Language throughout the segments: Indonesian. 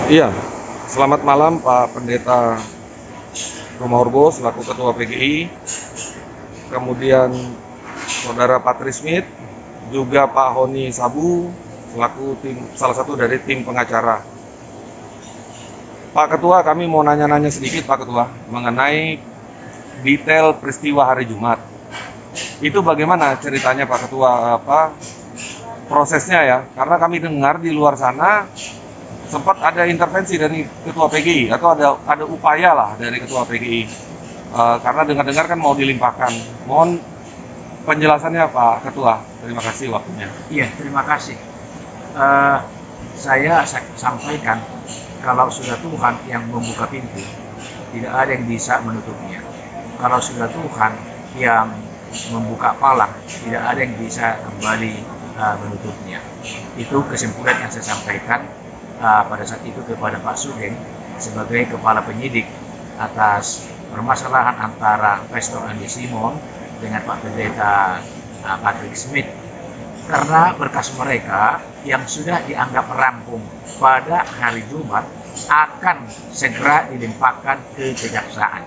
Iya, selamat malam Pak Pendeta Roma Urbo selaku Ketua PGI, kemudian Saudara Patri Smith, juga Pak Honi Sabu selaku salah satu dari tim pengacara. Pak Ketua, kami mau nanya-nanya sedikit Pak Ketua mengenai detail peristiwa hari Jumat. Itu bagaimana ceritanya Pak Ketua, prosesnya ya? Karena kami dengar di luar sana sempat ada intervensi dari Ketua PGI atau ada upaya lah dari Ketua PGI, karena dengar-dengar kan mau dilimpahkan. Mohon penjelasannya Pak Ketua. Terima kasih waktunya. Iya, terima kasih. Eh, saya sampaikan kalau sudah Tuhan yang membuka pintu, tidak ada yang bisa menutupnya. Kalau sudah Tuhan yang membuka palang, tidak ada yang bisa kembali menutupnya. Itu kesimpulan yang saya sampaikan pada saat itu kepada Pak Sugeng sebagai kepala penyidik atas permasalahan antara Pastor Andi Simon dengan Pak Pendeta Patrick Smith, karena berkas mereka yang sudah dianggap rampung pada hari Jumat akan segera dilimpahkan ke kejaksaan.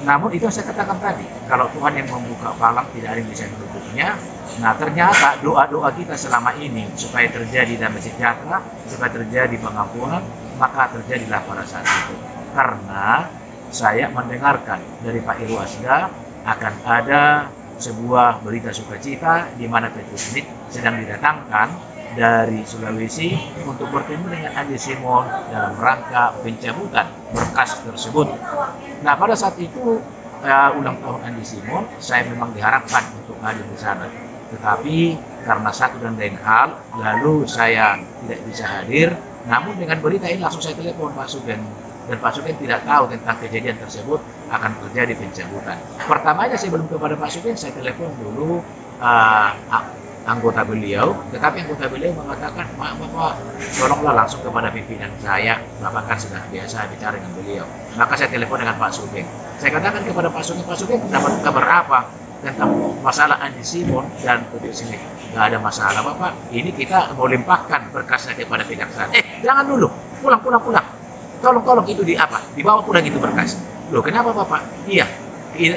Namun itu yang saya katakan tadi, kalau Tuhan yang membuka palang tidak ada yang bisa menutupnya. Nah, ternyata doa-doa kita selama ini supaya terjadi damai sejahtera, supaya terjadi pengampunan, maka terjadilah pada saat itu. Karena saya mendengarkan dari Pak Irwasda akan ada sebuah berita sukacita di mana Patrick Smith sedang didatangkan dari Sulawesi untuk bertemu dengan Andi Simon dalam rangka pencabutan berkas tersebut. Nah, pada saat itu ulang tahun Andi Simon, saya memang diharapkan untuk hadir di sana. Tetapi karena satu dan lain hal, lalu saya tidak bisa hadir. Namun dengan berita ini langsung saya telepon Pak Sugeng, dan Pak Sugeng tidak tahu tentang kejadian tersebut akan terjadi pencabutan. Pertamanya saya belum kepada Pak Sugeng, saya telepon dulu anggota beliau, tetapi anggota beliau mengatakan, Bapak tolonglah langsung kepada pimpinan saya, Bapak kan sudah biasa bicara dengan beliau. Maka saya telepon dengan Pak Sugeng. Saya katakan kepada Pak Sugeng dapat kabar apa tentang masalah Andi Simon dan Patrick Smith? Nggak ada masalah Bapak, ini kita mau limpahkan berkasnya kepada kejaksaan. Jangan dulu, pulang. Tolong itu dibawa pulang itu berkas. Loh, kenapa Bapak? Iya,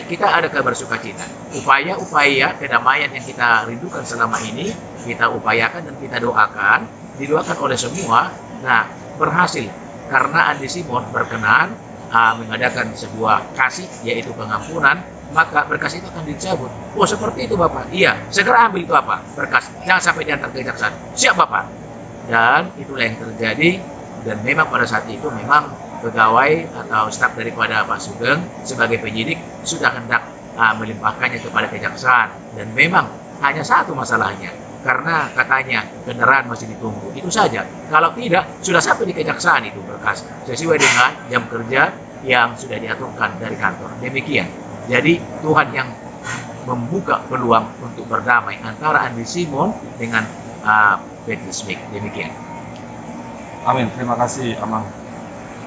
kita ada kabar sukacita. Upaya-upaya kedamaian yang kita rindukan selama ini, kita upayakan dan kita didoakan oleh semua. Nah, berhasil karena Andi Simon berkenan mengadakan sebuah kasih, yaitu pengampunan, maka berkas itu akan dicabut. Oh, seperti itu Bapak? Iya, segera ambil itu berkas, jangan sampai diantar ke kejaksaan. Siap Bapak. Dan itulah yang terjadi. Dan memang pada saat itu memang pegawai atau staf daripada Pak Sugeng sebagai penyidik sudah hendak melimpahkannya kepada kejaksaan. Dan memang hanya satu masalahnya, karena katanya kendaraan masih ditunggu. Itu saja. Kalau tidak, sudah sampai di kejaksaan itu berkas sesuai dengan jam kerja yang sudah diaturkan dari kantor. Demikian. Jadi Tuhan yang membuka peluang untuk berdamai antara Andi Simon dengan Patrick Smith. Demikian. Amin, terima kasih Amang.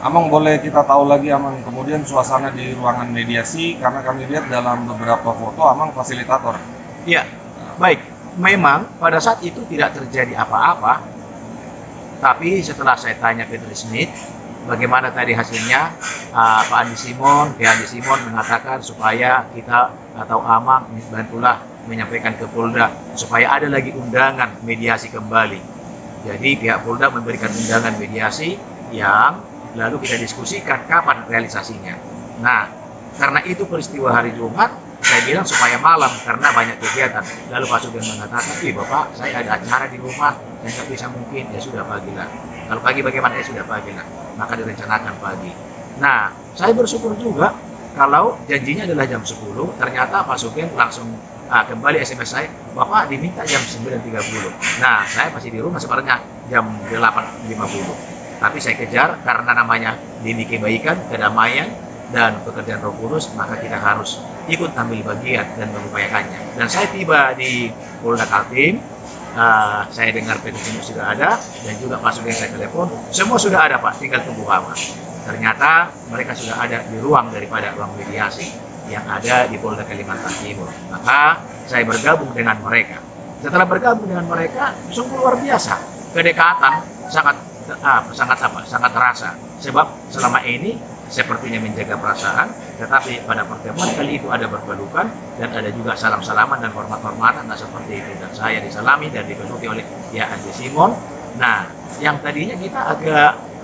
Amang, boleh kita tahu lagi Amang, kemudian suasana di ruangan mediasi, karena kami lihat dalam beberapa foto Amang fasilitator. Ya, baik. Memang pada saat itu tidak terjadi apa-apa, tapi setelah saya tanya Patrick Smith, bagaimana tadi hasilnya, Pak Andi Simon mengatakan supaya kita atau Amang bantulah menyampaikan ke Polda supaya ada lagi undangan mediasi kembali. Jadi pihak Polda memberikan undangan mediasi yang lalu kita diskusikan kapan realisasinya. Nah, karena itu peristiwa hari Jumat, saya bilang supaya malam karena banyak kegiatan. Lalu Pak Sugeng mengatakan, Bapak, saya ada acara di rumah dan nggak bisa mungkin, ya sudah pagi lah. Kalau pagi bagaimana? Ya sudah pagi lah. Maka direncanakan pagi. Nah, saya bersyukur juga kalau janjinya adalah jam 10, ternyata Pak Sugeng langsung kembali SMS saya, Bapak diminta jam 9.30. Nah, saya masih di rumah sebenarnya jam 8.50. Tapi saya kejar karena namanya dini kebaikan, kedamaian, dan pekerjaan Roh Kudus, maka kita harus ikut ambil bagian dan mengupayakannya. Dan saya tiba di Polda Kaltim, saya dengar petisinya sudah ada, dan juga Pak Sugeng saya telepon, semua sudah ada Pak, tinggal tunggu apa. Ternyata mereka sudah ada di ruang daripada ruang mediasi yang ada di Polda Kalimantan Timur. Maka saya bergabung dengan mereka. Setelah bergabung dengan mereka, sungguh luar biasa. Kedekatan sangat sangat terasa. Sebab selama ini sepertinya menjaga perasaan, tetapi pada pertemuan kali itu ada berpelukan dan ada juga salam-salaman dan hormat-hormatan, nah seperti itu. Dan saya disalami dan dipeluki oleh ya Andi Simon. Nah, yang tadinya kita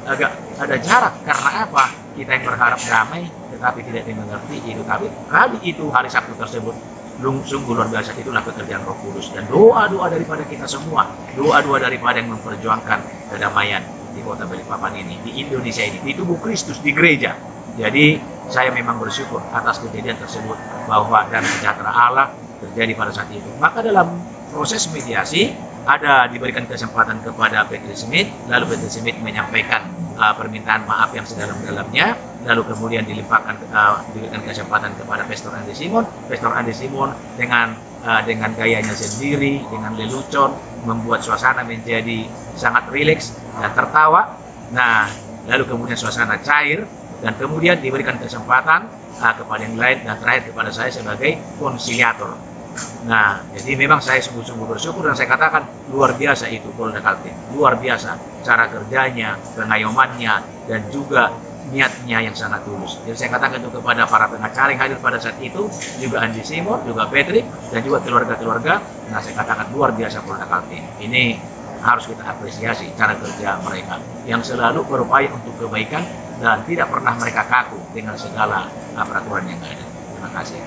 agak ada jarak, karena apa? Kita yang berharap damai, tetapi tidak dimengerti itu. Tapi kali itu hari Sabtu tersebut sungguh luar biasa, itulah pekerjaan Roh Kudus dan doa-doa daripada kita semua, doa-doa daripada yang memperjuangkan kedamaian di kota Balikpapan ini, di Indonesia ini, di tubuh Kristus, di gereja. Jadi saya memang bersyukur atas kejadian tersebut, bahwa dan sejahtera Allah terjadi pada saat itu. Maka dalam proses mediasi ada diberikan kesempatan kepada Patrick Smith, lalu Patrick Smith menyampaikan permintaan maaf yang sedalam-dalamnya, lalu kemudian diberikan kesempatan kepada Pastor Andi Simon. Pastor Andi Simon dengan gayanya sendiri, dengan lelucon, membuat suasana menjadi sangat rileks dan tertawa. Nah, lalu kemudian suasana cair, dan kemudian diberikan kesempatan kepada yang lain, dan terakhir kepada saya sebagai konsiliator. Nah, jadi memang saya sungguh-sungguh bersyukur, dan saya katakan luar biasa itu Polda Kaltim, luar biasa cara kerjanya, pengayomannya, dan juga niatnya yang sangat tulus. Jadi saya katakan itu kepada para pengacara yang hadir pada saat itu, juga Andi Simon, juga Patrick, dan juga keluarga-keluarga. Nah, saya katakan luar biasa Polda Kaltim. Ini harus kita apresiasi cara kerja mereka yang selalu berupaya untuk kebaikan dan tidak pernah mereka kaku dengan segala peraturan yang ada. Terima kasih.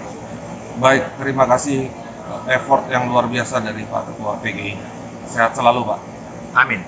Baik, terima kasih effort yang luar biasa dari Pak Ketua PGI. Sehat selalu, Pak. Amin.